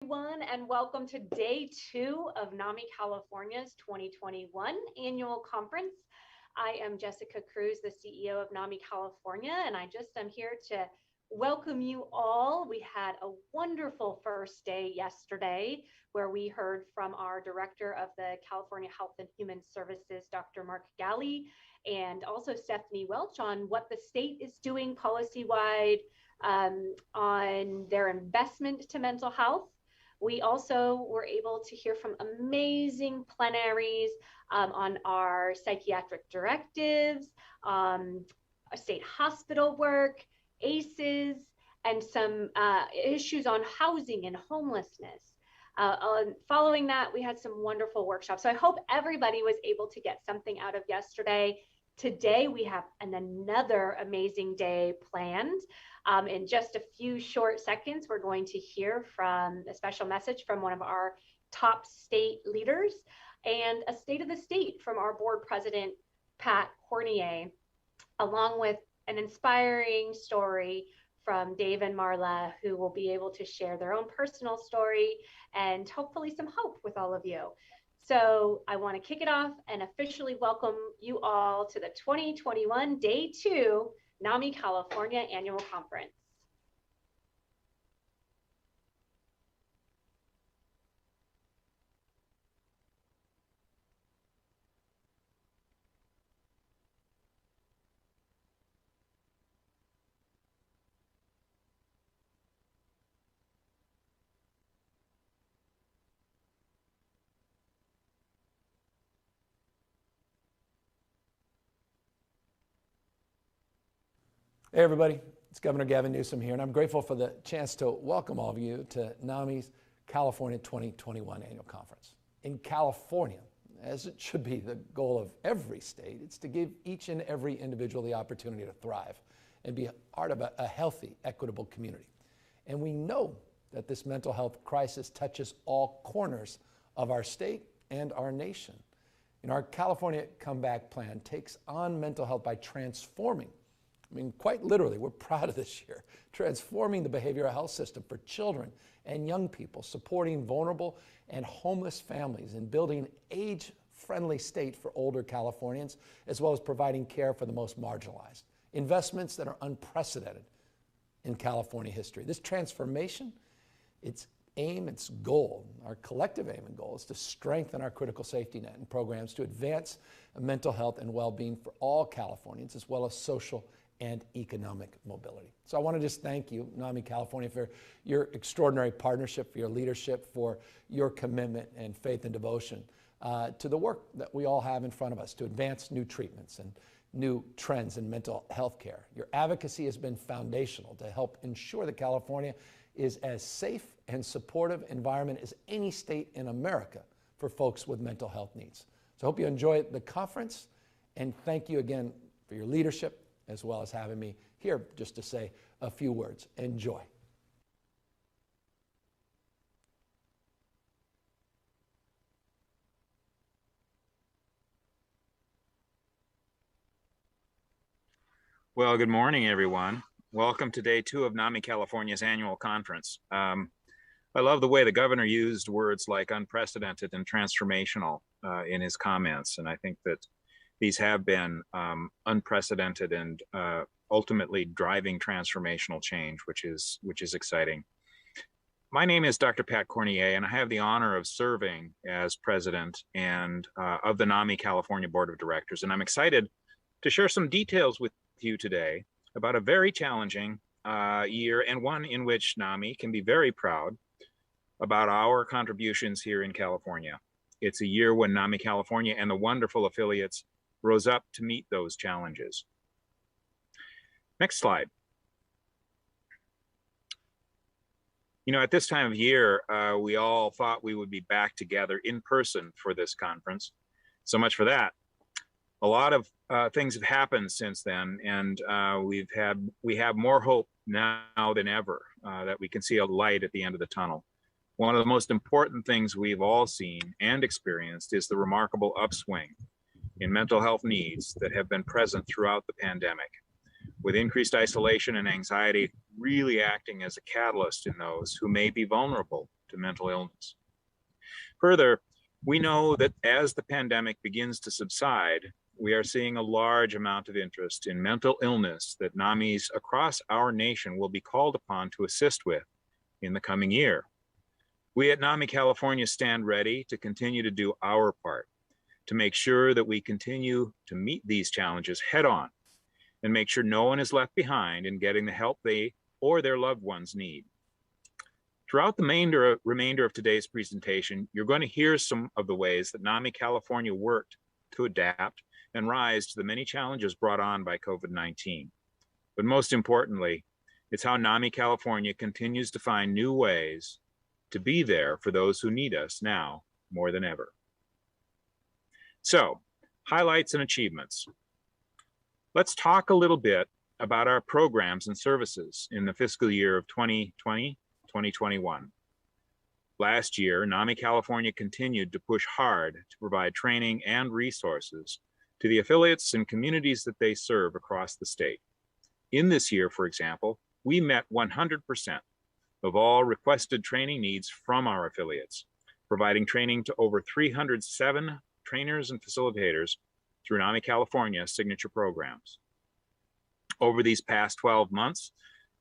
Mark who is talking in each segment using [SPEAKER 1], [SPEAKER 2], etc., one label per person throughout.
[SPEAKER 1] Everyone, and welcome to day 2 of NAMI California's 2021 annual conference. I am Jessica Cruz, the CEO of NAMI California, and I just am here to welcome you all. We had a wonderful first day yesterday where we heard from our director of the California Health and Human Services, Dr. Mark Galley, and also Stephanie Welch on what the state is doing policy-wide on their investment to mental health. We also were able to hear from amazing plenaries on our psychiatric directives, state hospital work, ACEs, and some issues on housing and homelessness. Following that, we had some wonderful workshops. So I hope everybody was able to get something out of yesterday. Today, we have another amazing day planned. In just a few short seconds, we're going to hear from a special message from one of our top state leaders and a state of the state from our board president, Pat Cornier, along with an inspiring story from Dave and Marla, who will be able to share their own personal story and hopefully some hope with all of you. So I want to kick it off and officially welcome you all to the 2021 Day 2 NAMI California Annual Conference.
[SPEAKER 2] Hey everybody, it's Governor Gavin Newsom here, and I'm grateful for the chance to welcome all of you to NAMI's California 2021 Annual Conference. In California, as it should be the goal of every state, it's to give each and every individual the opportunity to thrive and be part of a healthy, equitable community. And we know that this mental health crisis touches all corners of our state and our nation. And our California Comeback Plan takes on mental health by transforming, quite literally, we're proud of this year, transforming the behavioral health system for children and young people, supporting vulnerable and homeless families, and building an age-friendly state for older Californians, as well as providing care for the most marginalized. Investments that are unprecedented in California history. This transformation, its aim, its goal, our collective aim and goal is to strengthen our critical safety net and programs to advance mental health and well-being for all Californians, as well as social and economic mobility. So I want to just thank you, NAMI California, for your extraordinary partnership, for your leadership, for your commitment and faith and devotion to the work that we all have in front of us to advance new treatments and new trends in mental health care. Your advocacy has been foundational to help ensure that California is as safe and supportive environment as any state in America for folks with mental health needs. So I hope you enjoy the conference, and thank you again for your leadership, as well as having me here just to say a few words. Enjoy.
[SPEAKER 3] Well, good morning, everyone. Welcome to day 2 of NAMI California's annual conference. I love the way the governor used words like unprecedented and transformational in his comments, and I think that these have been unprecedented and ultimately driving transformational change, which is exciting. My name is Dr. Pat Cornier, and I have the honor of serving as president and of the NAMI California Board of Directors. And I'm excited to share some details with you today about a very challenging year, and one in which NAMI can be very proud about our contributions here in California. It's a year when NAMI California and the wonderful affiliates rose up to meet those challenges. Next slide. You know, at this time of year, we all thought we would be back together in person for this conference. So much for that. A lot of things have happened since then, and we have more hope now than ever that we can see a light at the end of the tunnel. One of the most important things we've all seen and experienced is the remarkable upswing in mental health needs that have been present throughout the pandemic, with increased isolation and anxiety really acting as a catalyst in those who may be vulnerable to mental illness. Further, we know that as the pandemic begins to subside, we are seeing a large amount of interest in mental illness that NAMIs across our nation will be called upon to assist with in the coming year. We at NAMI California stand ready to continue to do our part to make sure that we continue to meet these challenges head on and make sure no one is left behind in getting the help they or their loved ones need. Throughout the remainder of today's presentation, you're going to hear some of the ways that NAMI California worked to adapt and rise to the many challenges brought on by COVID-19. But most importantly, it's how NAMI California continues to find new ways to be there for those who need us now more than ever. So, highlights and achievements. Let's talk a little bit about our programs and services in the fiscal year of 2020-2021. Last year, NAMI California continued to push hard to provide training and resources to the affiliates and communities that they serve across the state. In this year, for example, we met 100% of all requested training needs from our affiliates, providing training to over 307 trainers and facilitators through NAMI California's signature programs. Over these past 12 months,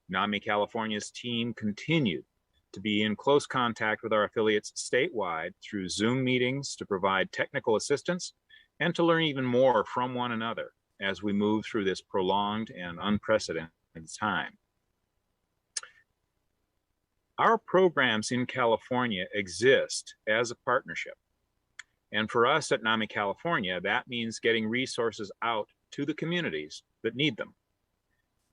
[SPEAKER 3] NAMI California's team continued to be in close contact with our affiliates statewide through Zoom meetings to provide technical assistance and to learn even more from one another as we move through this prolonged and unprecedented time. Our programs in California exist as a partnership. And for us at NAMI California, that means getting resources out to the communities that need them.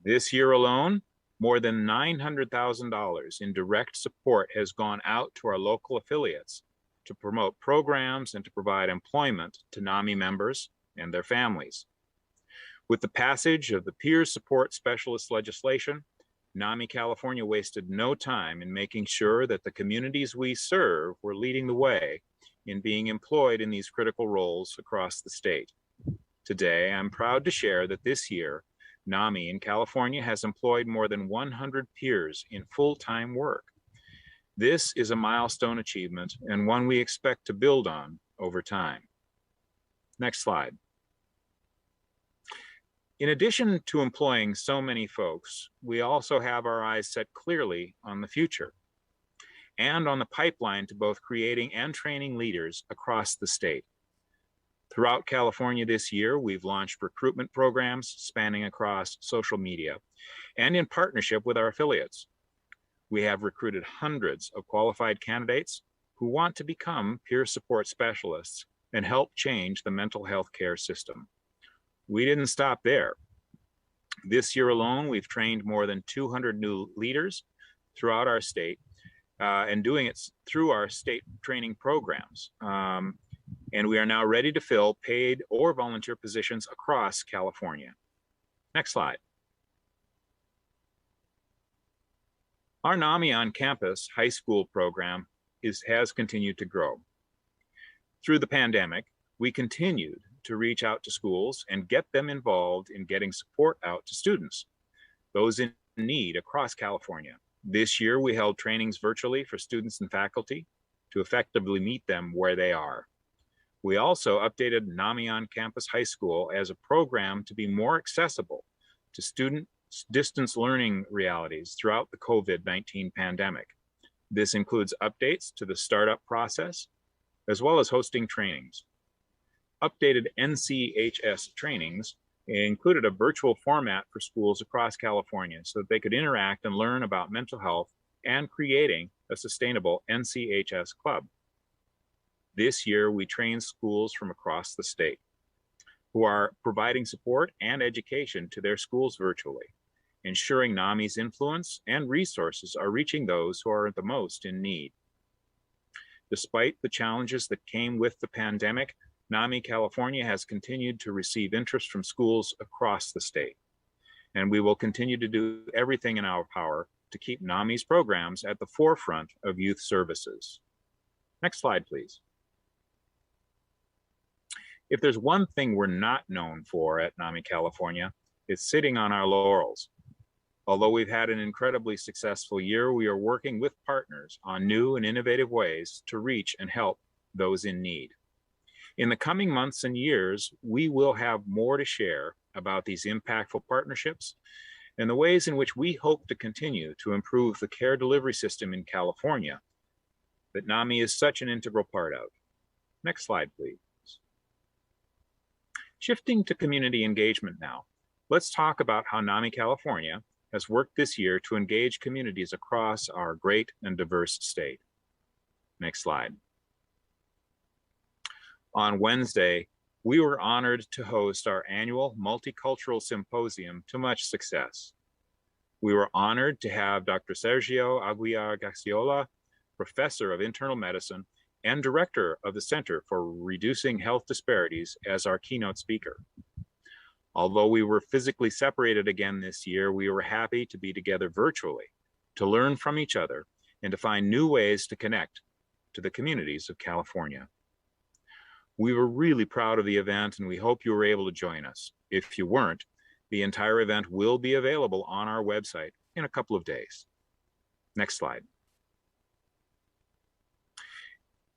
[SPEAKER 3] This year alone, more than $900,000 in direct support has gone out to our local affiliates to promote programs and to provide employment to NAMI members and their families. With the passage of the Peer Support Specialist legislation, NAMI California wasted no time in making sure that the communities we serve were leading the way in being employed in these critical roles across the state. Today, I'm proud to share that this year, NAMI in California has employed more than 100 peers in full-time work. This is a milestone achievement and one we expect to build on over time. Next slide. In addition to employing so many folks, we also have our eyes set clearly on the future and on the pipeline to both creating and training leaders across the state. Throughout California this year, we've launched recruitment programs spanning across social media and in partnership with our affiliates. We have recruited hundreds of qualified candidates who want to become peer support specialists and help change the mental health care system. We didn't stop there. This year alone, we've trained more than 200 new leaders throughout our state and doing it through our state training programs. And we are now ready to fill paid or volunteer positions across California. Next slide. Our NAMI on Campus high school program has continued to grow. Through the pandemic, we continued to reach out to schools and get them involved in getting support out to students, those in need across California. This year, we held trainings virtually for students and faculty to effectively meet them where they are. We also updated NAMI on Campus High School as a program to be more accessible to student distance learning realities throughout the COVID-19 pandemic. This includes updates to the startup process, as well as hosting trainings. Updated NCHS trainings included a virtual format for schools across California so that they could interact and learn about mental health and creating a sustainable NCHS club. This year, we trained schools from across the state who are providing support and education to their schools virtually, ensuring NAMI's influence and resources are reaching those who are the most in need. Despite the challenges that came with the pandemic, NAMI California has continued to receive interest from schools across the state, and we will continue to do everything in our power to keep NAMI's programs at the forefront of youth services. Next slide, please. If there's one thing we're not known for at NAMI California, it's sitting on our laurels. Although we've had an incredibly successful year, we are working with partners on new and innovative ways to reach and help those in need. In the coming months and years, we will have more to share about these impactful partnerships and the ways in which we hope to continue to improve the care delivery system in California that NAMI is such an integral part of. Next slide, please. Shifting to community engagement now, let's talk about how NAMI California has worked this year to engage communities across our great and diverse state. Next slide. On Wednesday, we were honored to host our annual multicultural symposium to much success. We were honored to have Dr. Sergio Aguiar-Gaxiola, Professor of Internal Medicine and Director of the Center for Reducing Health Disparities, as our keynote speaker. Although we were physically separated again this year, we were happy to be together virtually, to learn from each other, and to find new ways to connect to the communities of California. We were really proud of the event, and we hope you were able to join us. If you weren't, the entire event will be available on our website in a couple of days. Next slide.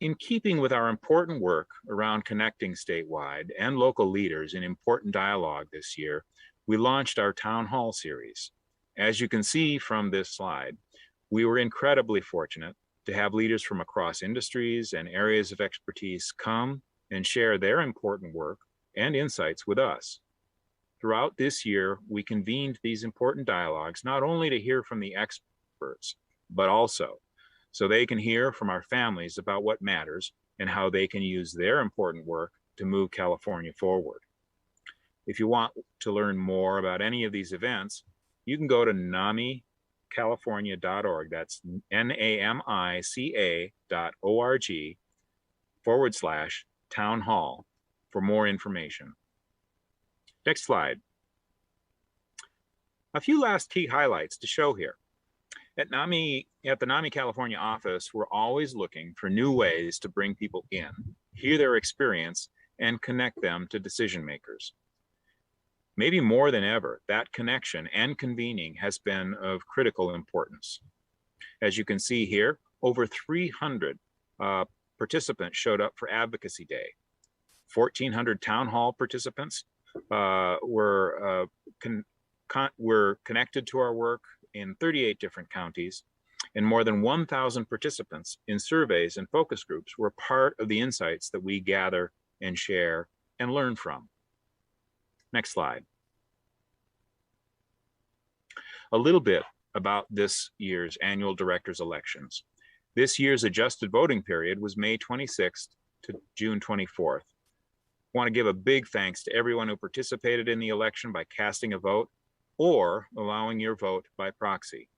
[SPEAKER 3] In keeping with our important work around connecting statewide and local leaders in important dialogue this year, we launched our Town Hall series. As you can see from this slide, we were incredibly fortunate to have leaders from across industries and areas of expertise come and share their important work and insights with us. Throughout this year, we convened these important dialogues not only to hear from the experts, but also so they can hear from our families about what matters and how they can use their important work to move California forward. If you want to learn more about any of these events, you can go to NAMICalifornia.org. That's NAMICA.org/town hall for more information. Next slide. A few last key highlights to show here. At the NAMI California office, we're always looking for new ways to bring people in, hear their experience, and connect them to decision makers. Maybe more than ever, that connection and convening has been of critical importance. As you can see here, over 300 participants showed up for Advocacy Day. 1,400 town hall participants were connected to our work in 38 different counties, and more than 1,000 participants in surveys and focus groups were part of the insights that we gather and share and learn from. Next slide. A little bit about this year's annual directors elections. This year's adjusted voting period was May 26th to June 24th. I want to give a big thanks to everyone who participated in the election by casting a vote or allowing your vote by proxy.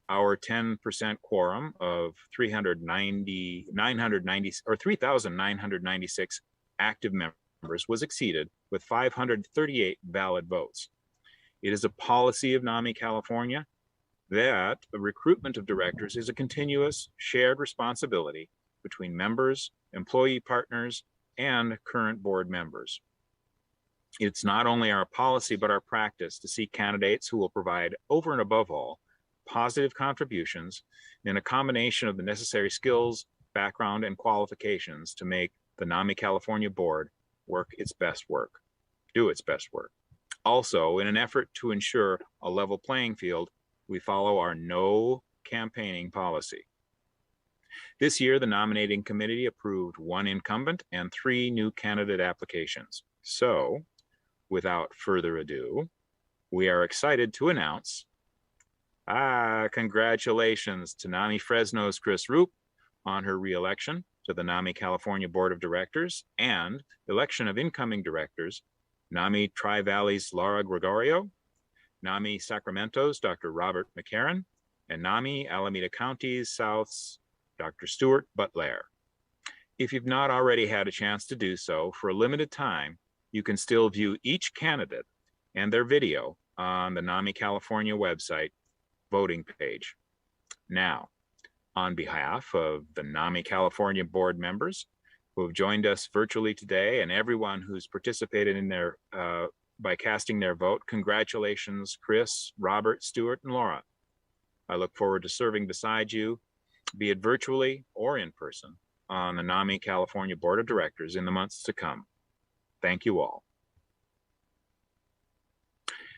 [SPEAKER 3] Our 10% quorum of 3,996 active members was exceeded with 538 valid votes. It is a policy of NAMI California that the recruitment of directors is a continuous shared responsibility between members, employee partners, and current board members. It's not only our policy, but our practice to seek candidates who will provide, over and above all, positive contributions in a combination of the necessary skills, background, and qualifications to make the NAMI California board do its best work. Also, in an effort to ensure a level playing field, we follow our no campaigning policy. This year, the nominating committee approved 1 incumbent and 3 new candidate applications. So, without further ado, we are excited to announce, congratulations to NAMI Fresno's Chris Roop on her re-election to the NAMI California Board of Directors, and election of incoming directors, NAMI Tri-Valley's Laura Gregorio, NAMI Sacramento's Dr. Robert McCarran, and NAMI Alameda County's South's Dr. Stuart Butler. If you've not already had a chance to do so, for a limited time, you can still view each candidate and their video on the NAMI California website voting page. Now, on behalf of the NAMI California board members who have joined us virtually today and everyone who's participated in their by casting their vote. Congratulations, Chris, Robert, Stuart, and Laura. I look forward to serving beside you, be it virtually or in person, on the NAMI California Board of Directors in the months to come. Thank you all.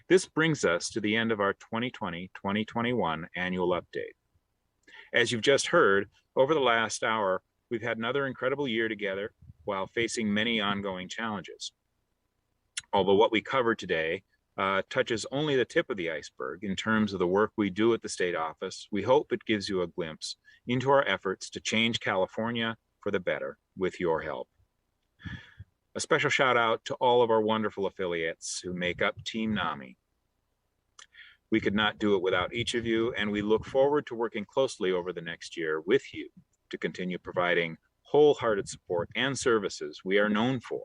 [SPEAKER 3] This brings us to the end of our 2020-2021 annual update. As you've just heard, over the last hour, we've had another incredible year together while facing many ongoing challenges. Although what we covered today touches only the tip of the iceberg in terms of the work we do at the state office, we hope it gives you a glimpse into our efforts to change California for the better with your help. A special shout out to all of our wonderful affiliates who make up Team NAMI. We could not do it without each of you, and we look forward to working closely over the next year with you to continue providing wholehearted support and services we are known for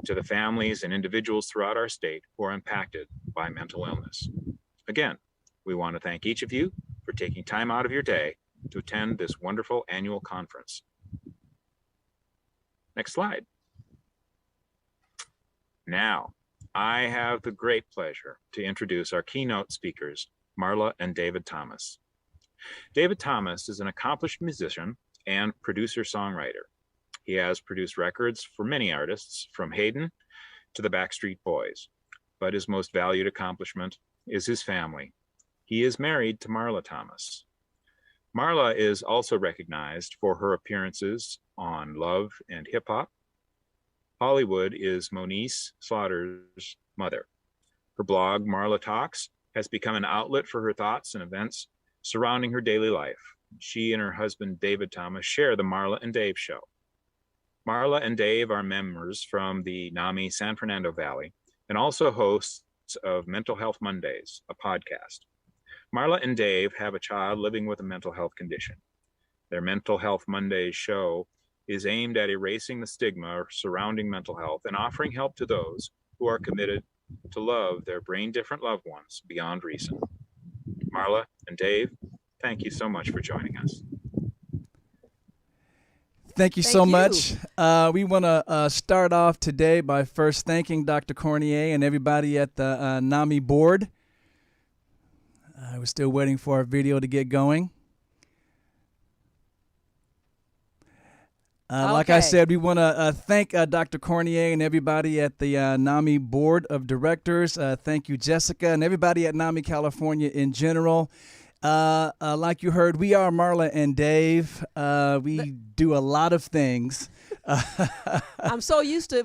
[SPEAKER 3] to the families and individuals throughout our state who are impacted by mental illness. Again, we want to thank each of you for taking time out of your day to attend this wonderful annual conference. Next slide. Now, I have the great pleasure to introduce our keynote speakers, Marla and David Thomas. David Thomas is an accomplished musician and producer-songwriter. He has produced records for many artists, from Hayden to the Backstreet Boys, but his most valued accomplishment is his family. He is married to Marla Thomas. Marla is also recognized for her appearances on Love and Hip Hop. Hollywood is Moniece Slaughter's mother. Her blog, Marla Talks, has become an outlet for her thoughts and events surrounding her daily life. She and her husband, David Thomas, share the Marla and Dave Show. Marla and Dave are members from the NAMI San Fernando Valley and also hosts of Mental Health Mondays, a podcast. Marla and Dave have a child living with a mental health condition. Their Mental Health Mondays show is aimed at erasing the stigma surrounding mental health and offering help to those who are committed to love their brain-different loved ones beyond reason. Marla and Dave, thank you so much for joining us.
[SPEAKER 4] Thank you so much. We want to start off today by first thanking Dr. Cornier and everybody at the NAMI board. We're still waiting for our video to get going. Like I said, we want to thank Dr. Cornier and everybody at the NAMI Board of Directors. Thank you, Jessica, and everybody at NAMI California in general. Like you heard, we are Marla and Dave. We do a lot of things.
[SPEAKER 5] I'm so used to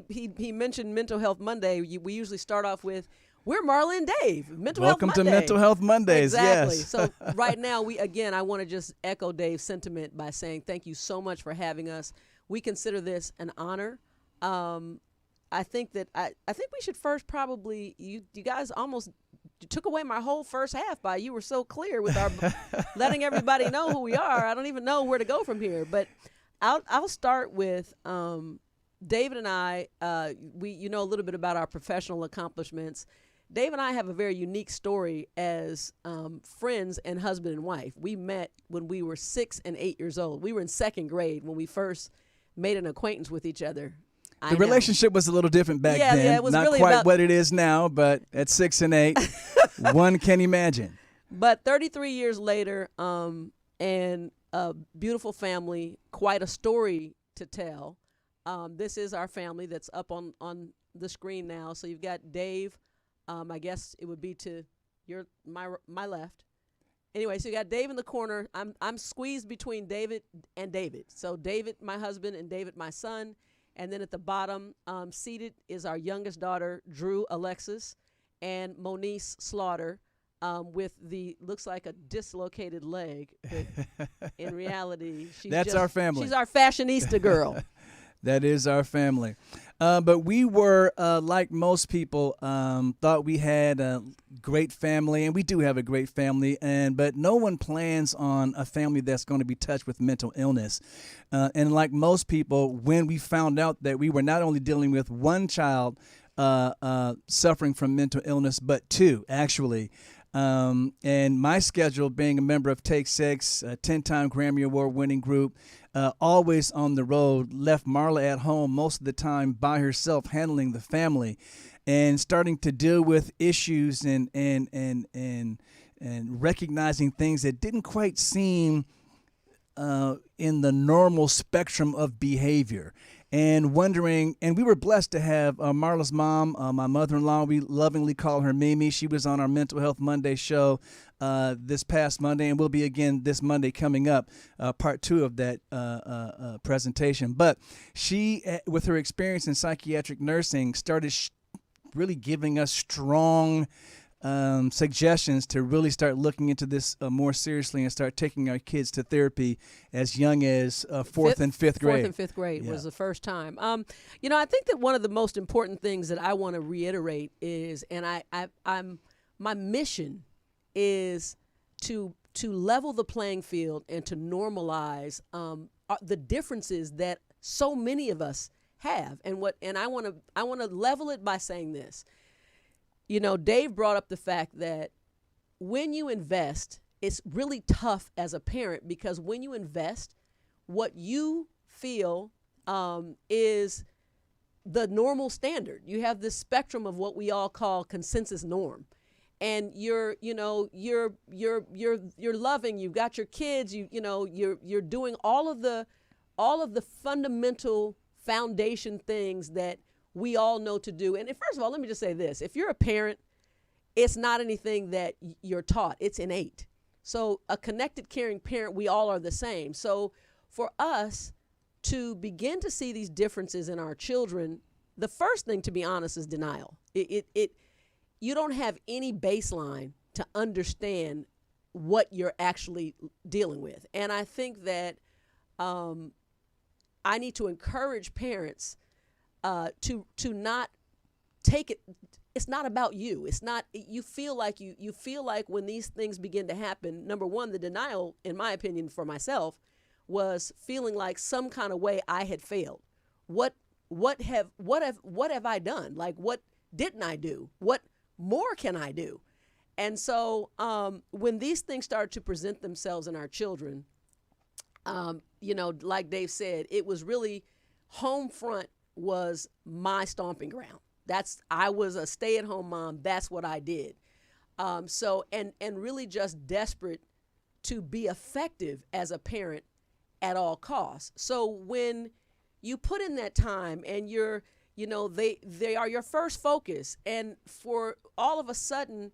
[SPEAKER 5] he mentioned Mental Health Monday. We usually start off with, we're Marla and Dave.
[SPEAKER 4] Welcome to Mental Health Mondays.
[SPEAKER 5] Exactly.
[SPEAKER 4] Yes.
[SPEAKER 5] So right now, I want to just echo Dave's sentiment by saying thank you so much for having us. We consider this an honor. I think we should first probably, you guys almost took away my whole first half by you were so clear with our letting everybody know who we are. I don't even know where to go from here. But I'll start with David and I. We a little bit about our professional accomplishments. Dave and I have a very unique story as friends and husband and wife. We met when we were 6 and 8 years old. We were in second grade when we first made an acquaintance with each other.
[SPEAKER 4] The relationship was a little different back then.
[SPEAKER 5] Yeah, it was
[SPEAKER 4] not
[SPEAKER 5] really
[SPEAKER 4] quite what it is now, but at 6 and 8, one can imagine.
[SPEAKER 5] But 33 years later, and a beautiful family, quite a story to tell. This is our family that's up on the screen now. So you've got Dave. I guess it would be to my left. Anyway, so you got Dave in the corner. I'm squeezed between David and David. So David, my husband, and David, my son. And then at the bottom, seated is our youngest daughter, Drew Alexis, and Moniece Slaughter, with looks like a dislocated leg. But in reality,
[SPEAKER 4] that's our family.
[SPEAKER 5] She's our fashionista girl.
[SPEAKER 4] That is our family. But we were, like most people, thought we had a great family, and we do have a great family, but no one plans on a family that's going to be touched with mental illness. And like most people, when we found out that we were not only dealing with one child suffering from mental illness, but two, actually, And my schedule, being a member of Take Six, a 10-time Grammy Award-winning group, always on the road, left Marla at home most of the time by herself, handling the family, and starting to deal with issues and recognizing things that didn't quite seem in the normal spectrum of behavior. And wondering, and we were blessed to have Marla's mom, my mother-in-law. We lovingly call her Mimi. She was on our Mental Health Monday show this past Monday, and will be again this Monday coming up, part 2 of that presentation. But she, with her experience in psychiatric nursing, started really giving us strong suggestions to really start looking into this more seriously and start taking our kids to therapy as young as fourth and fifth grade.
[SPEAKER 5] Fourth and fifth grade was the first time. I think that one of the most important things that I want to reiterate is, and I'm my mission is to level the playing field and to normalize the differences that so many of us have. And I want to level it by saying this. Dave brought up the fact that when you invest, it's really tough as a parent, because when you invest, what you feel is the normal standard. You have this spectrum of what we all call consensus norm, and you're loving. You've got your kids. You're doing all of the fundamental foundation things that we all know to do. And first of all, let me just say this. If you're a parent, it's not anything that you're taught. It's innate. So a connected, caring parent, we all are the same. So for us to begin to see these differences in our children, the first thing, to be honest, is denial. You don't have any baseline to understand what you're actually dealing with. And I think that I need to encourage parents to not take it. It's not about you. It's not. You feel like when these things begin to happen. Number one, the denial, in my opinion, for myself, was feeling like some kind of way I had failed. What have I done? Like, what didn't I do? What more can I do? And so when these things start to present themselves in our children, like Dave said, it was really home front was my stomping ground. I was a stay-at-home mom. That's what I did. And really just desperate to be effective as a parent at all costs. So when you put in that time and they are your first focus, and for all of a sudden,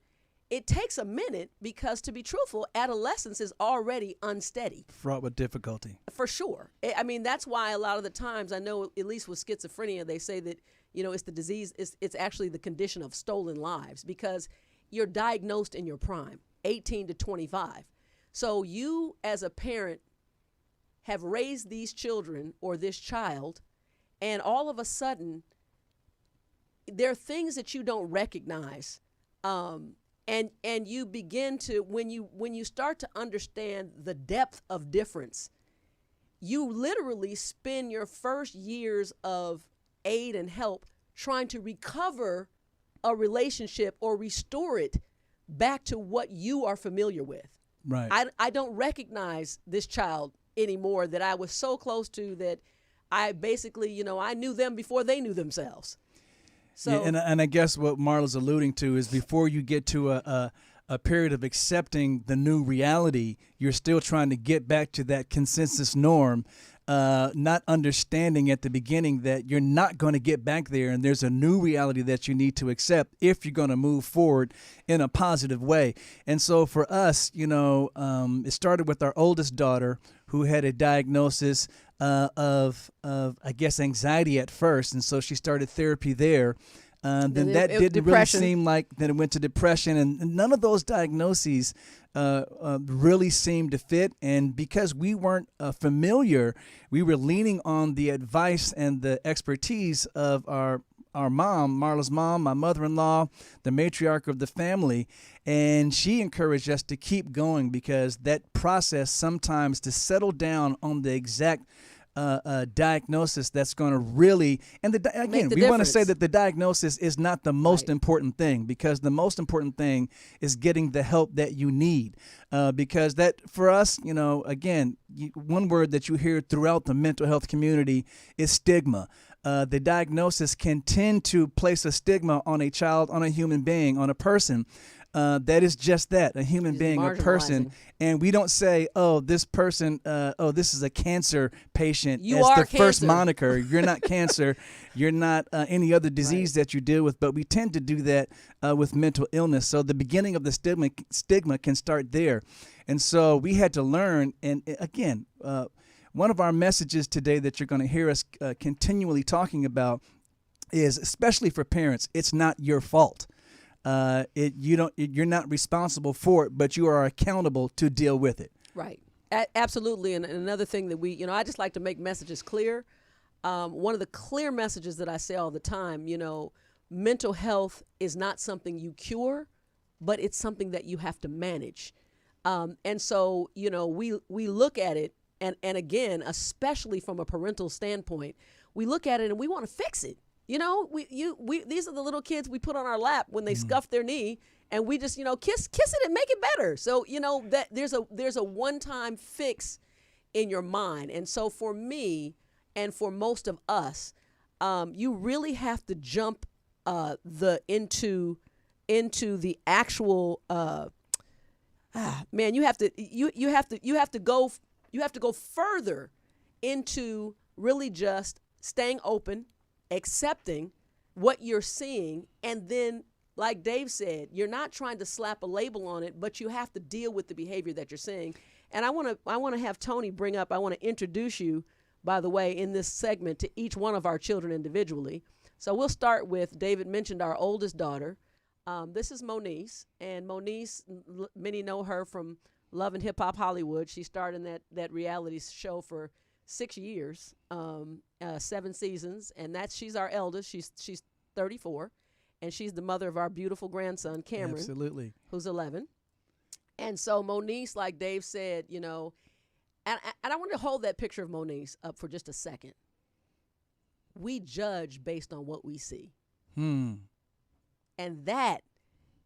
[SPEAKER 5] it takes a minute, because, to be truthful, adolescence is already unsteady.
[SPEAKER 4] Fraught with difficulty.
[SPEAKER 5] For sure. I mean, that's why a lot of the times, I know, at least with schizophrenia, they say that, it's the disease, it's actually the condition of stolen lives, because you're diagnosed in your prime, 18 to 25. So you, as a parent, have raised these children or this child, and all of a sudden, there are things that you don't recognize. And you begin to, when you start to understand the depth of difference, you literally spend your first years of aid and help trying to recover a relationship or restore it back to what you are familiar with.
[SPEAKER 4] Right.
[SPEAKER 5] I don't recognize this child anymore that I was so close to, that I basically, I knew them before they knew themselves. So,
[SPEAKER 4] yeah, and I guess what Marla's alluding to is, before you get to a period of accepting the new reality, you're still trying to get back to that consensus norm, not understanding at the beginning that you're not going to get back there, and there's a new reality that you need to accept if you're going to move forward in a positive way. And so for us, it started with our oldest daughter, who had a diagnosis of I guess, anxiety at first, and so she started therapy there. Then that didn't really seem like. Then it went to depression, and none of those diagnoses really seemed to fit. And because we weren't familiar, we were leaning on the advice and the expertise of our mom, Marla's mom, my mother-in-law, the matriarch of the family, and she encouraged us to keep going, because that process sometimes, to settle down on the exact diagnosis that's going to really, and again, we want to say that the diagnosis is not the most important thing, because the most important thing is getting the help that you need. Because that, for us, again, one word that you hear throughout the mental health community is stigma. The diagnosis can tend to place a stigma on a child, on a human being, on a person. That is just that, a human being, a person. And we don't say, oh, this person, this is a cancer patient as the first moniker. You're not cancer. You're not any other disease that you deal with. But we tend to do that with mental illness. So the beginning of the stigma can start there. And so we had to learn. And again, one of our messages today that you're going to hear us continually talking about is, especially for parents, it's not your fault. You're not responsible for it, but you are accountable to deal with it.
[SPEAKER 5] Right. Absolutely. And another thing that I just like to make messages clear. One of the clear messages that I say all the time, mental health is not something you cure, but it's something that you have to manage. And so, we look at it, and again, especially from a parental standpoint, we look at it and we want to fix it. These are the little kids we put on our lap when they scuff their knee, and we just, kiss it and make it better. So, that there's a one-time fix in your mind. And so for me, and for most of us, you really have to jump into the actual man. You have to go further into really just staying open, accepting what you're seeing, and then, like Dave said, you're not trying to slap a label on it, but you have to deal with the behavior that you're seeing. And I want to have Tony bring up, I want to introduce you, by the way, in this segment to each one of our children individually. So we'll start with, David mentioned our oldest daughter. This is Moniece, and Moniece, many know her from Love and Hip Hop Hollywood. She starred in that reality show for 6 years, 7 seasons, and she's our eldest. She's 34, and she's the mother of our beautiful grandson Cameron,
[SPEAKER 4] absolutely,
[SPEAKER 5] who's 11. And so Moniece, like Dave said, and I want to hold that picture of Moniece up for just a second. We judge based on what we see, and that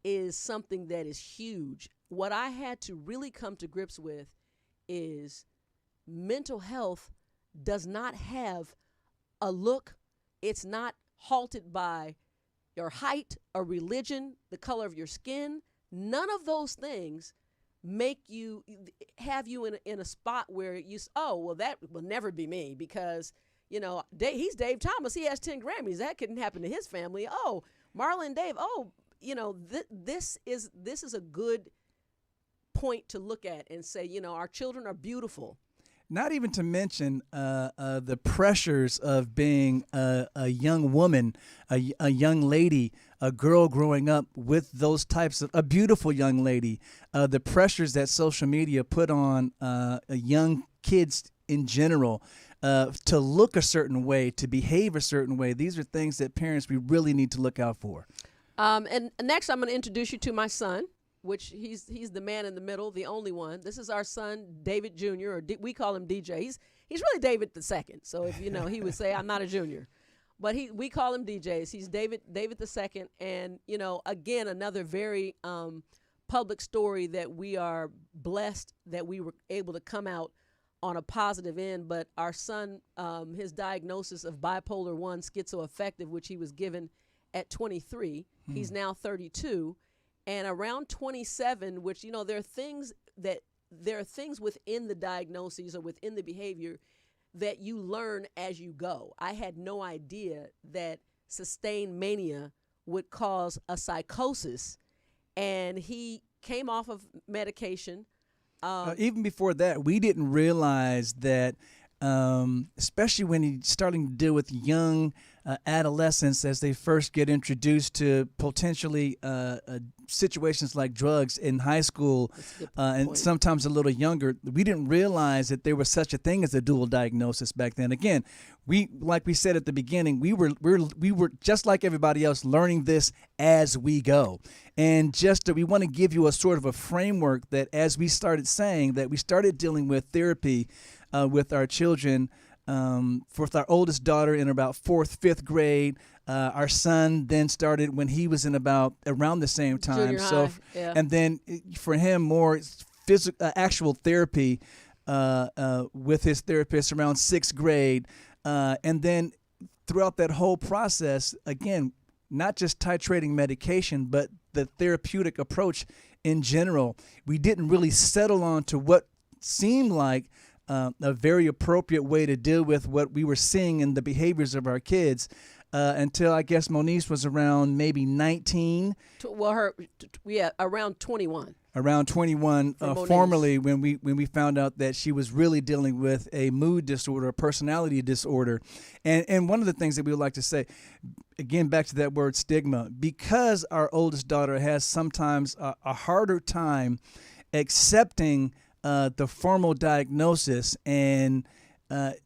[SPEAKER 5] is something that is huge. What I had to really come to grips with is mental health does not have a look. It's not halted by your height or religion, the color of your skin. None of those things have you in a spot where that will never be me, because he's Dave Thomas. He has 10 Grammys. That couldn't happen to his family. Oh, Marla and Dave. Oh, this is a good point to look at and say, our children are beautiful.
[SPEAKER 4] Not even to mention the pressures of being a young woman, a young lady, a girl growing up with those types of, a beautiful young lady, the pressures that social media put on young kids in general to look a certain way, to behave a certain way. These are things that parents, we really need to look out for.
[SPEAKER 5] And next, I'm going to introduce you to my son, which he's the man in the middle, the only one. This is our son, David Jr., or we call him DJ. He's really David the second. So if he would say I'm not a junior, but we call him DJs. He's David the second, and again, another very public story that we are blessed that we were able to come out on a positive end. But our son, his diagnosis of bipolar 1 schizoaffective, which he was given at 23, he's now 32. And around 27, which, there are things within the diagnoses or within the behavior that you learn as you go. I had no idea that sustained mania would cause a psychosis, and he came off of medication.
[SPEAKER 4] Even before that, we didn't realize that, especially when he's starting to deal with young adolescents as they first get introduced to potentially situations like drugs in high school, and sometimes a little younger. We didn't realize that there was such a thing as a dual diagnosis back then. Again, like we said at the beginning, we were just like everybody else, learning this as we go. And we want to give you a sort of a framework that, as we started saying, that we started dealing with therapy with our children with our oldest daughter in about 4th, 5th grade. Our son then started when he was in around the same time.
[SPEAKER 5] Junior high, yeah.
[SPEAKER 4] And then for him, more actual therapy with his therapist around 6th grade. And then throughout that whole process, again, not just titrating medication, but the therapeutic approach in general, we didn't really settle on to what seemed like a very appropriate way to deal with what we were seeing in the behaviors of our kids until I guess Moniece was around maybe 19.
[SPEAKER 5] Around 21.
[SPEAKER 4] Around 21, formally, when we found out that she was really dealing with a mood disorder, a personality disorder. And one of the things that we would like to say, again, back to that word stigma, because our oldest daughter has sometimes a harder time accepting the formal diagnosis, and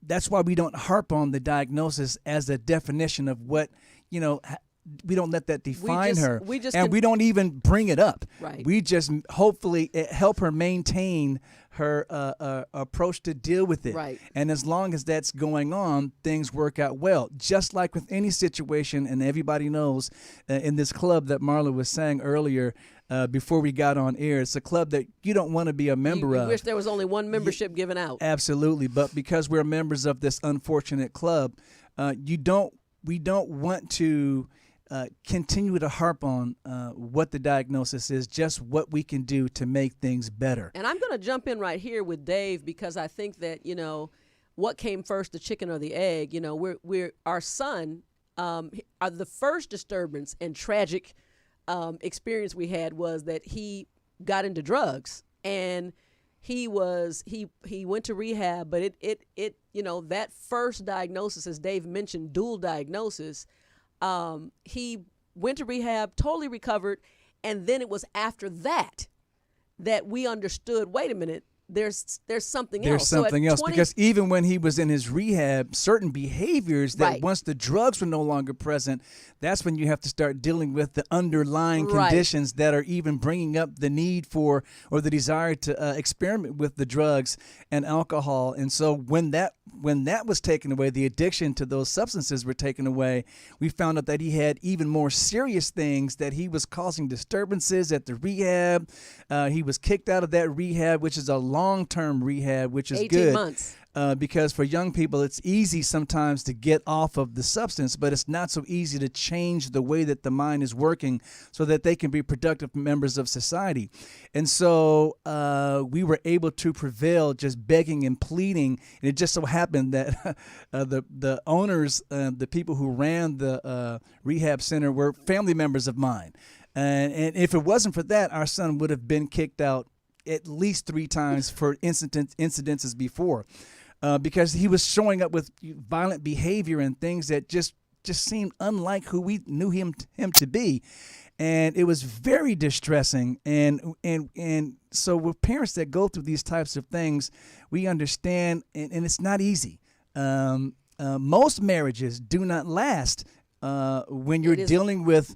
[SPEAKER 4] that's why we don't harp on the diagnosis as a definition of what, we don't let that define her, and we don't even bring it up.
[SPEAKER 5] Right.
[SPEAKER 4] We just hopefully help her maintain her approach to deal with it.
[SPEAKER 5] Right.
[SPEAKER 4] And as long as that's going on, things work out well. Just like with any situation, and everybody knows in this club that Marla was saying earlier before we got on air, it's a club that you don't want to be a member of.
[SPEAKER 5] You wish there was only one membership given out.
[SPEAKER 4] Absolutely. But because we're members of this unfortunate club, we don't want to continue to harp on what the diagnosis is, just what we can do to make things better.
[SPEAKER 5] And I'm going to jump in right here with Dave, because I think that, what came first, the chicken or the egg? We're our son, the first disturbance and tragic experience we had was that he got into drugs, and he went to rehab, but it that first diagnosis, as Dave mentioned, dual diagnosis. He went to rehab, totally recovered, and then it was after that we understood, wait a minute, there's something else.
[SPEAKER 4] There's something else, because even when he was in his rehab, certain behaviors that once the drugs were no longer present, that's when you have to start dealing with the underlying conditions that are even bringing up the need for or the desire to experiment with the drugs and alcohol. And so when that was taken away, the addiction to those substances were taken away, we found out that he had even more serious things, that he was causing disturbances at the rehab. He was kicked out of that rehab, which is a long-term rehab, which is
[SPEAKER 5] 18
[SPEAKER 4] good.
[SPEAKER 5] months.
[SPEAKER 4] Because for young people, it's easy sometimes to get off of the substance, but it's not so easy to change the way that the mind is working so that they can be productive members of society. And so we were able to prevail just begging and pleading. And it just so happened that the owners, the people who ran the rehab center, were family members of mine. And if it wasn't for that, our son would have been kicked out at least 3 times for incidences before. Because he was showing up with violent behavior and things that just seemed unlike who we knew him to be. And it was very distressing. And so with parents that go through these types of things, we understand, and it's not easy. Most marriages do not last when you're dealing with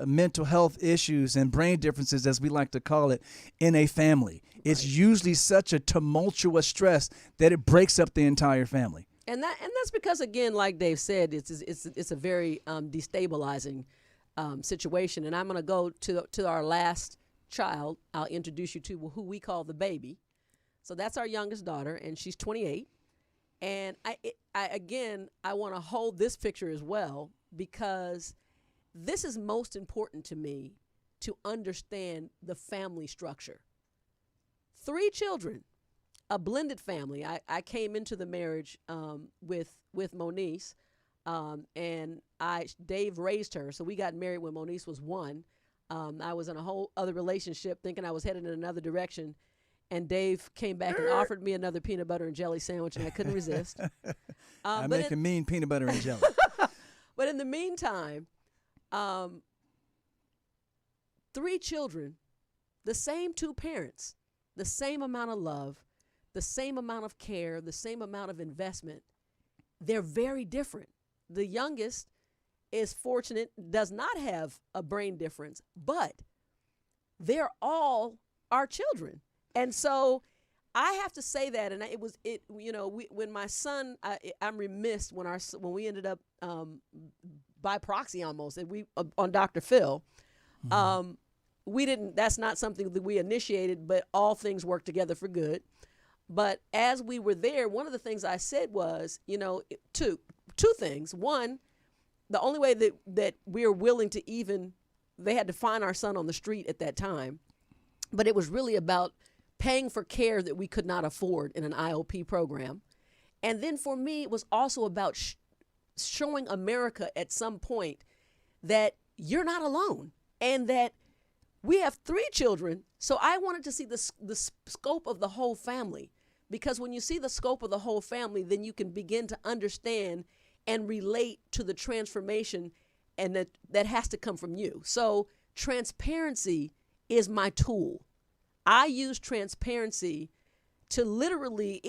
[SPEAKER 4] mental health issues and brain differences, as we like to call it, in a family. It's usually such a tumultuous stress that it breaks up the entire family.
[SPEAKER 5] And that's because, again, like Dave said, it's a very destabilizing situation. And I'm going to go to our last child. I'll introduce you to who we call the baby. So that's our youngest daughter, and she's 28. And I want to hold this picture as well, because this is most important to me, to understand the family structure. 3 children, a blended family. I came into the marriage with Moniece, and Dave raised her. So we got married when Moniece was 1. I was in a whole other relationship, thinking I was headed in another direction. And Dave came back and offered me another peanut butter and jelly sandwich, and I couldn't resist.
[SPEAKER 4] I make a mean peanut butter and jelly.
[SPEAKER 5] But in the meantime, 3 children, the same 2 parents, the same amount of love, the same amount of care, the same amount of investment. They're very different. The youngest is fortunate, does not have a brain difference, but they're all our children. And so I have to say that, and when my son, I'm remiss when we ended up by proxy almost, and we on Dr. Phil, we didn't. That's not something that we initiated, but all things work together for good. But as we were there, one of the things I said was, two things. One, the only way that we are willing to they had to find our son on the street at that time, but it was really about paying for care that we could not afford in an IOP program. And then for me, it was also about showing America at some point that you're not alone and that we have 3 children. So I wanted to see the scope of the whole family, because when you see the scope of the whole family, then you can begin to understand and relate to the transformation, and that has to come from you. So transparency is my tool. I use transparency to literally,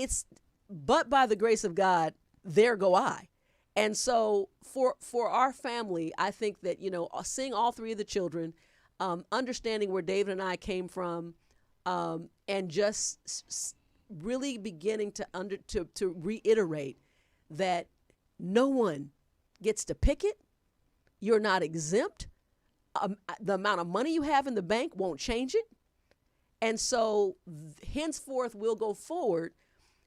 [SPEAKER 5] but by the grace of God, there go I. And so for our family, I think that, seeing all 3 of the children, understanding where David and I came from, and just really beginning to reiterate that no one gets to pick it. You're not exempt. The amount of money you have in the bank won't change it. And so henceforth, we'll go forward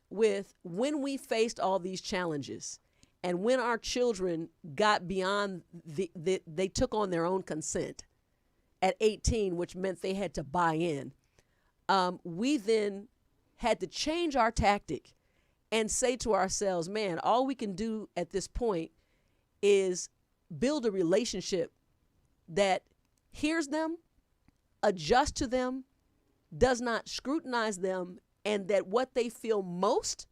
[SPEAKER 5] with when we faced all these challenges and when our children got beyond they took on their own consent at 18, which meant they had to buy in. We then had to change our tactic and say to ourselves, man, all we can do at this point is build a relationship that hears them, adjusts to them, does not scrutinize them, and that what they feel most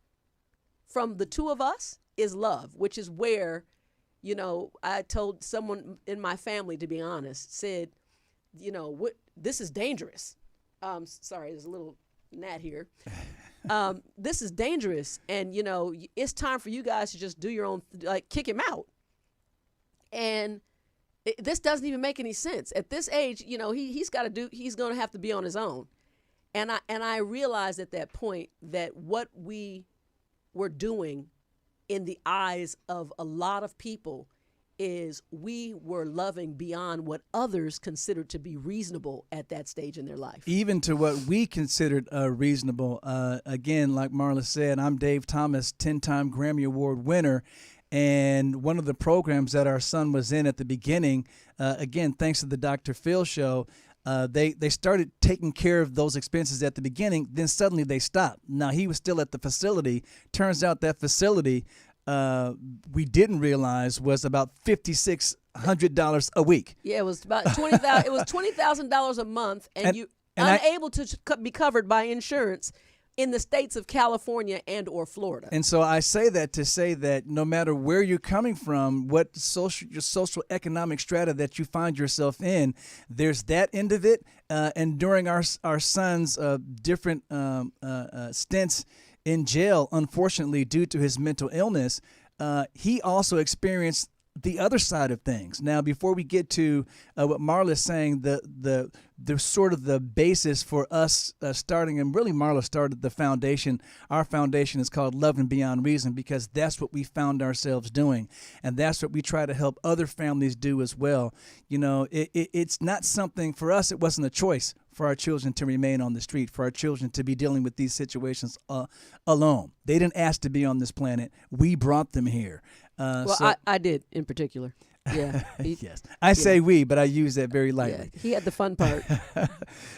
[SPEAKER 5] from the 2 of us is love, which is where, I told someone in my family, to be honest, said, this is dangerous. Sorry, there's a little gnat here. This is dangerous. And, it's time for you guys to just do your own, kick him out. And this doesn't even make any sense. At this age, he's going to have to be on his own. And I realized at that point that what we were doing in the eyes of a lot of people is we were loving beyond what others considered to be reasonable at that stage in their life.
[SPEAKER 4] Even to what we considered reasonable. Again, like Marla said, I'm Dave Thomas, 10-time Grammy Award winner. And one of the programs that our son was in at the beginning, again, thanks to the Dr. Phil show, they started taking care of those expenses at the beginning. Then suddenly they stopped. Now, he was still at the facility. Turns out that facility we didn't realize was about $5,600 a week.
[SPEAKER 5] Yeah, it was about $20,000. It was $20,000 a month, and you unable to be covered by insurance in the states of California and or Florida.
[SPEAKER 4] And so I say that to say that no matter where you're coming from, what your social economic strata that you find yourself in, there's that end of it. And during our son's different stints in jail, unfortunately, due to his mental illness, he also experienced the other side of things. Now, before we get to what Marla is saying, the sort of the basis for us starting, and really Marla started the foundation. Our foundation is called Loving Beyond Reason, because that's what we found ourselves doing, and that's what we try to help other families do as well. It's not something for us. It wasn't a choice for our children to remain on the street, for our children to be dealing with these situations alone. They didn't ask to be on this planet. We brought them here.
[SPEAKER 5] I did in particular. Yeah.
[SPEAKER 4] Yes. I say we, but I use that very lightly.
[SPEAKER 5] Yeah, he had the fun part.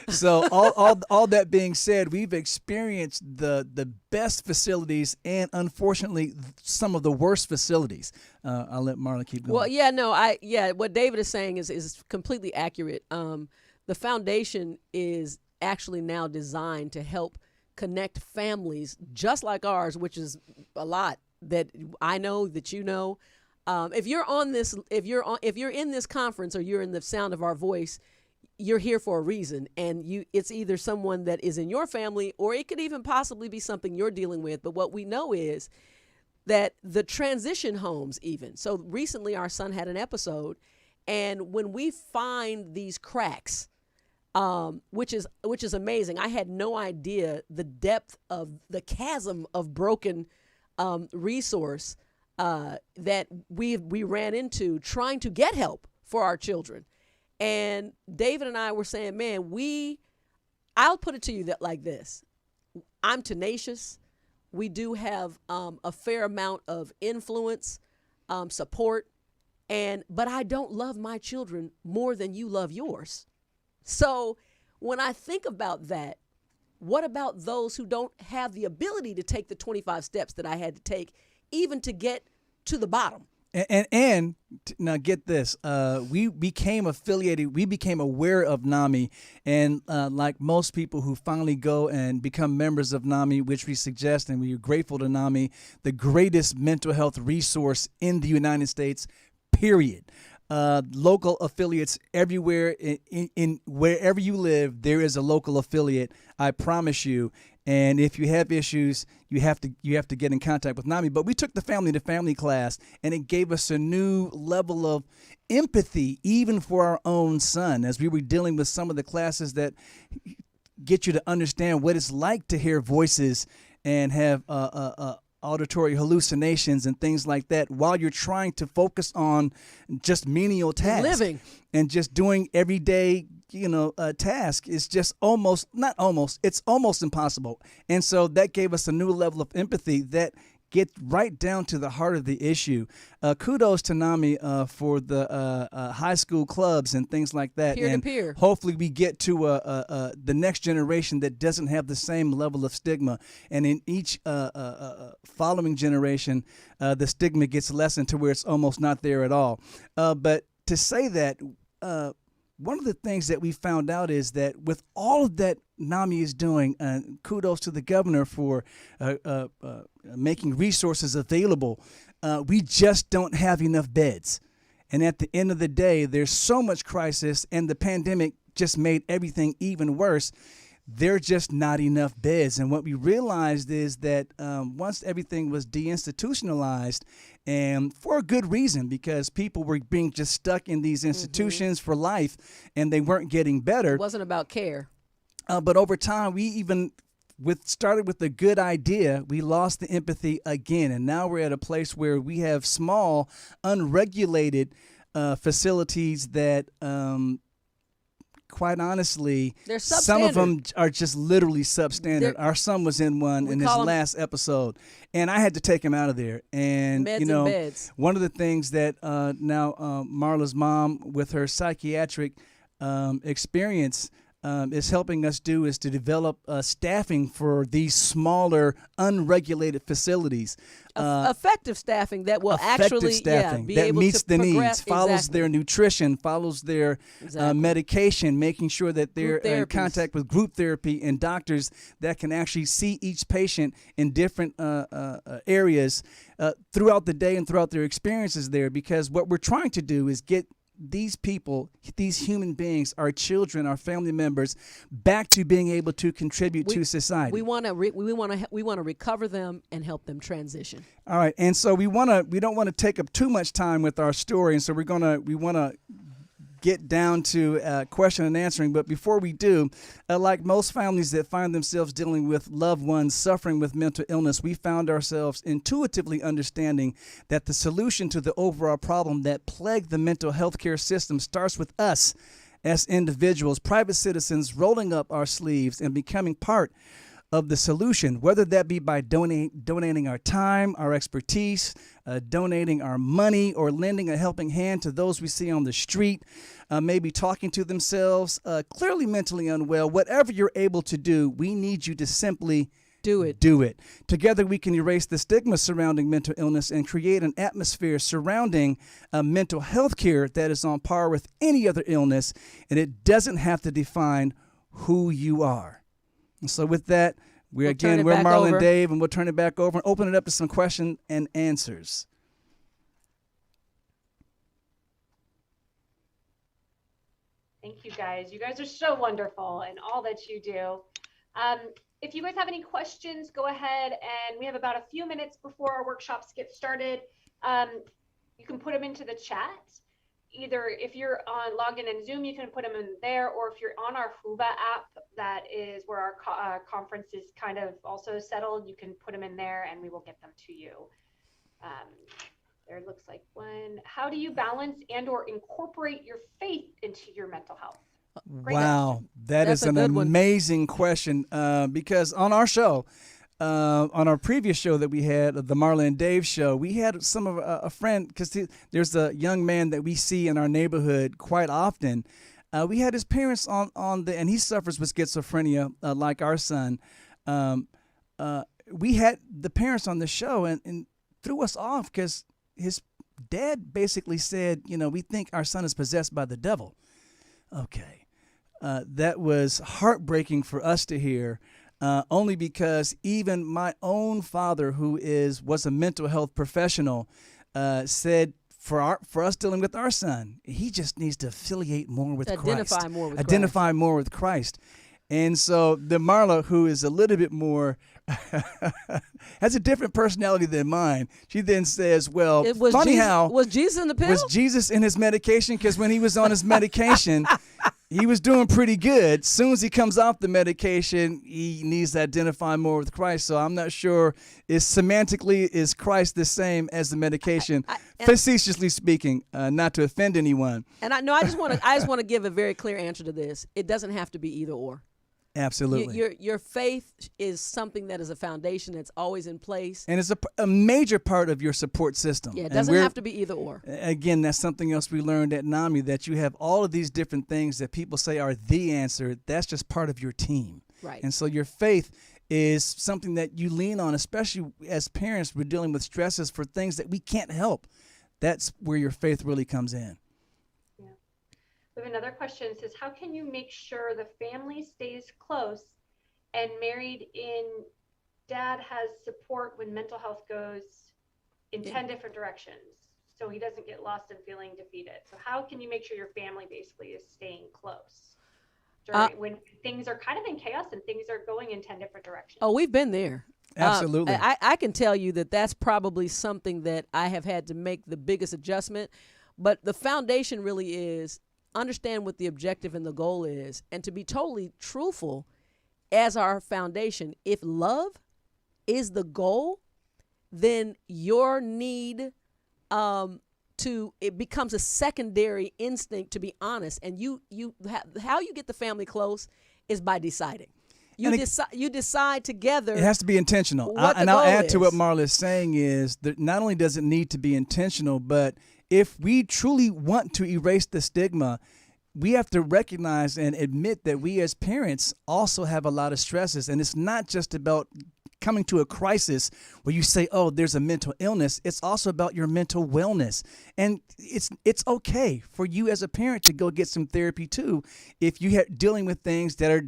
[SPEAKER 4] So all that being said, we've experienced the best facilities and unfortunately some of the worst facilities. I'll let Marla keep going.
[SPEAKER 5] Well, what David is saying is completely accurate. The foundation is actually now designed to help connect families just like ours, which is a lot that I know, that you know. If you're in this conference or you're in the sound of our voice, you're here for a reason, and it's either someone that is in your family, or it could even possibly be something you're dealing with. But what we know is that the transition homes, even so, recently our son had an episode, and when we find these cracks, which is amazing. I had no idea the depth of the chasm of broken resource that we ran into trying to get help for our children. And David and I were saying, man, I'll put it to you like this. I'm tenacious. We do have a fair amount of influence, support, but I don't love my children more than you love yours. So when I think about that, what about those who don't have the ability to take the 25 steps that I had to take, even to get to the bottom?
[SPEAKER 4] And now get this, we became affiliated, we became aware of NAMI, and like most people who finally go and become members of NAMI, which we suggest, and we are grateful to NAMI, the greatest mental health resource in the United States, period. Local affiliates everywhere, in wherever you live, there is a local affiliate, I promise you. And if you have issues, you have to get in contact with NAMI. But we took the family to family class, and it gave us a new level of empathy, even for our own son, as we were dealing with some of the classes that get you to understand what it's like to hear voices and have auditory hallucinations and things like that while you're trying to focus on just menial tasks.
[SPEAKER 5] Living.
[SPEAKER 4] And just doing everyday, task is just it's almost impossible. And so that gave us a new level of empathy that get right down to the heart of the issue. Kudos to NAMI for the high school clubs and things like that.
[SPEAKER 5] Peer to
[SPEAKER 4] and
[SPEAKER 5] peer.
[SPEAKER 4] Hopefully we get to the next generation that doesn't have the same level of stigma. And in each following generation, the stigma gets lessened to where it's almost not there at all. But to say that, one of the things that we found out is that with all of that NAMI is doing, kudos to the governor for making resources available, we just don't have enough beds. And at the end of the day, there's so much crisis, and the pandemic just made everything even worse. There are just not enough beds. And what we realized is that once everything was deinstitutionalized, and for a good reason, because people were being just stuck in these institutions for life, and they weren't getting better.
[SPEAKER 5] It wasn't about care.
[SPEAKER 4] But over time, we even started with a good idea. We lost the empathy again. And now we're at a place where we have small, unregulated facilities that quite honestly, some of them are just literally substandard. Our son was in one in his last episode, and I had to take him out of there. And
[SPEAKER 5] meds and beds.
[SPEAKER 4] One of the things that now Marla's mom, with her psychiatric experience, is helping us do is to develop staffing for these smaller, unregulated facilities.
[SPEAKER 5] Effective staffing that will actually be
[SPEAKER 4] that
[SPEAKER 5] able
[SPEAKER 4] meets
[SPEAKER 5] to
[SPEAKER 4] the
[SPEAKER 5] progress.
[SPEAKER 4] needs, follows their nutrition, follows their medication, making sure that they're in contact with group therapy and doctors that can actually see each patient in different areas throughout the day and throughout their experiences there. Because what we're trying to do is get these people, these human beings, our children, our family members, back to being able to contribute to society.
[SPEAKER 5] We want to recover them and help them transition.
[SPEAKER 4] All right, and so we don't want to take up too much time with our story, and so we want to get down to question and answering. But before we do, like most families that find themselves dealing with loved ones suffering with mental illness, we found ourselves intuitively understanding that the solution to the overall problem that plague the mental health care system starts with us as individuals, private citizens, rolling up our sleeves and becoming part of the solution, whether that be by donating our time, our expertise, donating our money, or lending a helping hand to those we see on the street, maybe talking to themselves, clearly mentally unwell. Whatever you're able to do, we need you to simply do it. Together we can erase the stigma surrounding mental illness and create an atmosphere surrounding mental health care that is on par with any other illness, and it doesn't have to define who you are. And so with that, we're Marla and Dave, and we'll turn it back over and open it up to some question and answers.
[SPEAKER 1] Thank you, guys. You guys are so wonderful in all that you do. If you guys have any questions, go ahead, and we have about a few minutes before our workshops get started. You can put them into the chat. either if you're on logged in Zoom, you can put them in there, or if you're on our Huba app, that is where our conference is kind of also settled, you can put them in there and we will get them to you. There looks like one. How do you balance and or incorporate your faith into your mental health? Great
[SPEAKER 4] Wow,
[SPEAKER 1] question.
[SPEAKER 4] that's an amazing question, because on our show, on our previous show that we had, the Marla and Dave show, we had some of a friend, because there's a young man that we see in our neighborhood quite often. We had his parents on and he suffers with schizophrenia like our son. We had the parents on the show and threw us off because his dad basically said, we think our son is possessed by the devil. Okay. That was heartbreaking for us to hear, only because even my own father, who was a mental health professional, said for us dealing with our son, he just needs to affiliate more with Christ. Identify more with Christ. And so the Marla, who is a little bit more, has a different personality than mine, she then says, well,
[SPEAKER 5] was Jesus in the pill?
[SPEAKER 4] Was Jesus in his medication? Because when he was on his medication, he was doing pretty good. Soon as he comes off the medication, he needs to identify more with Christ. So I'm not sure, is Christ the same as the medication? Facetiously speaking, not to offend anyone.
[SPEAKER 5] And I just want to give a very clear answer to this. It doesn't have to be either or.
[SPEAKER 4] Absolutely.
[SPEAKER 5] Your faith is something that is a foundation that's always in place.
[SPEAKER 4] And it's a major part of your support system.
[SPEAKER 5] Yeah, it doesn't have to be either or.
[SPEAKER 4] Again, that's something else we learned at NAMI, that you have all of these different things that people say are the answer. That's just part of your team.
[SPEAKER 5] Right.
[SPEAKER 4] And so your faith is something that you lean on, especially as parents. We're dealing with stresses for things that we can't help. That's where your faith really comes in.
[SPEAKER 1] We have another question. It says, how can you make sure the family stays close and married in dad has support when mental health goes in 10 different directions, so he doesn't get lost and feeling defeated? So how can you make sure your family basically is staying close when things are kind of in chaos and things are going in 10 different directions?
[SPEAKER 5] Oh, we've been there.
[SPEAKER 4] Absolutely.
[SPEAKER 5] I can tell you that's probably something that I have had to make the biggest adjustment. But the foundation really is understand what the objective and the goal is, and to be totally truthful as our foundation. If love is the goal, then your need it becomes a secondary instinct to be honest. And how you get the family close is by deciding. You decide together.
[SPEAKER 4] It has to be intentional. I'll add to what Marla is saying is that not only does it need to be intentional, but if we truly want to erase the stigma, we have to recognize and admit that we as parents also have a lot of stresses. And it's not just about coming to a crisis where you say, oh, there's a mental illness. It's also about your mental wellness. And it's okay for you as a parent to go get some therapy too if you're dealing with things that are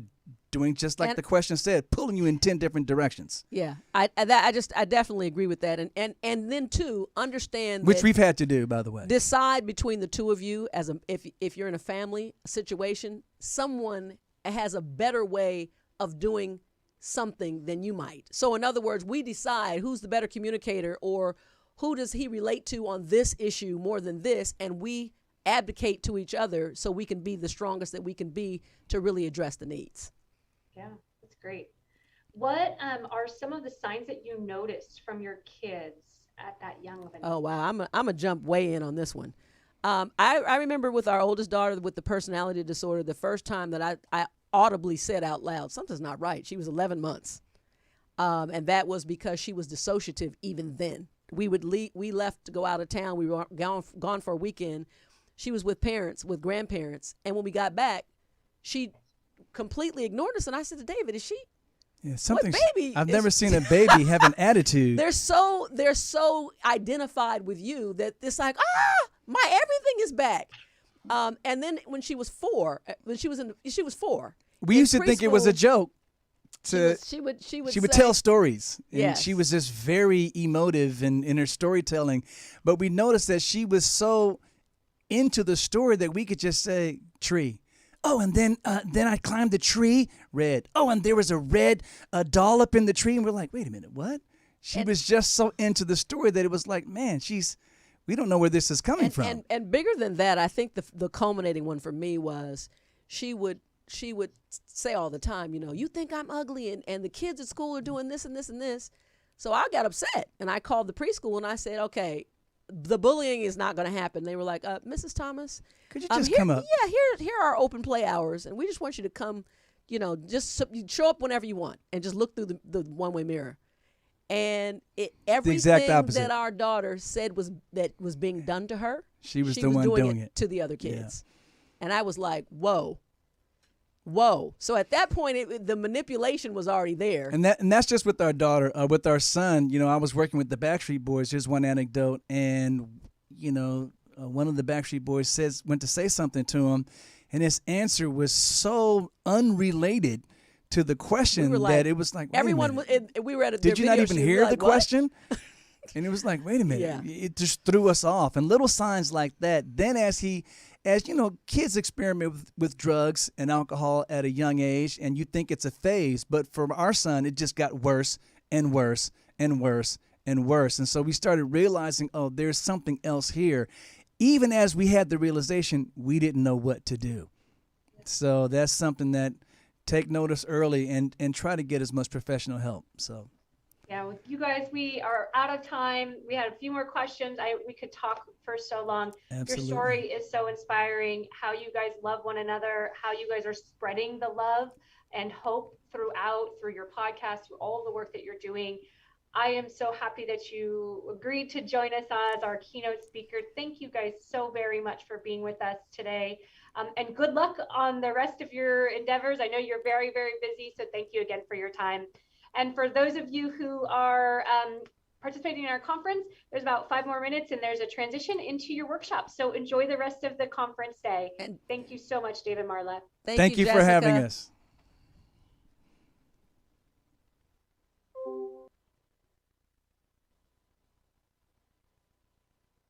[SPEAKER 4] doing just like the question said, pulling you in 10 different directions.
[SPEAKER 5] Yeah, I definitely agree with that, and then too understand
[SPEAKER 4] which we've had to do, by the way.
[SPEAKER 5] Decide between the two of you if you're in a family situation, someone has a better way of doing something than you might. So in other words, we decide who's the better communicator or who does he relate to on this issue more than this, and we advocate to each other so we can be the strongest that we can be to really address the needs.
[SPEAKER 1] Yeah, that's great. What are some of the signs that you noticed from your kids at that young of an age?
[SPEAKER 5] Oh, wow. I'm a jump way in on this one. I remember with our oldest daughter with the personality disorder, the first time that I audibly said out loud, something's not right. She was 11 months. And that was because she was dissociative even then. We left to go out of town. We were gone for a weekend. She was with grandparents. And when we got back, she completely ignored us, and I said to David, "Is she?
[SPEAKER 4] Yeah, something.
[SPEAKER 5] What baby?
[SPEAKER 4] I've never seen a baby have an attitude."
[SPEAKER 5] They're so identified with you that it's like, my everything is back. And then when she was 4, she was 4.
[SPEAKER 4] We used to think it was a joke.
[SPEAKER 5] She would
[SPEAKER 4] tell stories, and
[SPEAKER 5] yes.
[SPEAKER 4] She was just very emotive in her storytelling. But we noticed that she was so into the story that we could just say tree. Oh, and then I climbed the tree, red. Oh, and there was a red doll up in the tree. And we're like, wait a minute, what? She was just so into the story that it was like, man, we don't know where this is coming from.
[SPEAKER 5] And bigger than that, I think the culminating one for me was she would say all the time, you think I'm ugly and the kids at school are doing this and this and this. So I got upset and I called the preschool and I said, okay, the bullying is not going to happen. They were like, Mrs. Thomas,
[SPEAKER 4] could you just come up?
[SPEAKER 5] Yeah, here are our open play hours, and we just want you to come, just show up whenever you want and just look through the one-way mirror. And everything that our daughter said was being done to her,
[SPEAKER 4] she was the one doing it
[SPEAKER 5] to the other kids. Yeah. And I was like, whoa. So at that point, the manipulation was already there.
[SPEAKER 4] And that's just with our daughter. With our son, I was working with the Backstreet Boys. Here's one anecdote. And, one of the Backstreet Boys went to say something to him, and his answer was so unrelated to the question that it was like,
[SPEAKER 5] everyone, we were at a
[SPEAKER 4] did you not even hear the question? And it was like, wait a minute. Yeah. It just threw us off. And little signs like that. Then as kids experiment with drugs and alcohol at a young age, and you think it's a phase, but for our son, it just got worse and worse and worse and worse. And so we started realizing, there's something else here. Even as we had the realization, we didn't know what to do. So that's something that take notice early and try to get as much professional help. So.
[SPEAKER 1] Yeah, with you guys, we are out of time. We had a few more questions. We could talk for so long.
[SPEAKER 4] Absolutely.
[SPEAKER 1] Your story is so inspiring, how you guys love one another, how you guys are spreading the love and hope through your podcast, through all the work that you're doing. I am so happy that you agreed to join us as our keynote speaker. Thank you guys so very much for being with us today. And good luck on the rest of your endeavors. I know you're very, very busy, so thank you again for your time. And for those of you who are participating in our conference, there's about 5 more minutes and there's a transition into your workshop. So enjoy the rest of the conference day. And thank you so much, David Marla.
[SPEAKER 4] Thank you for having us.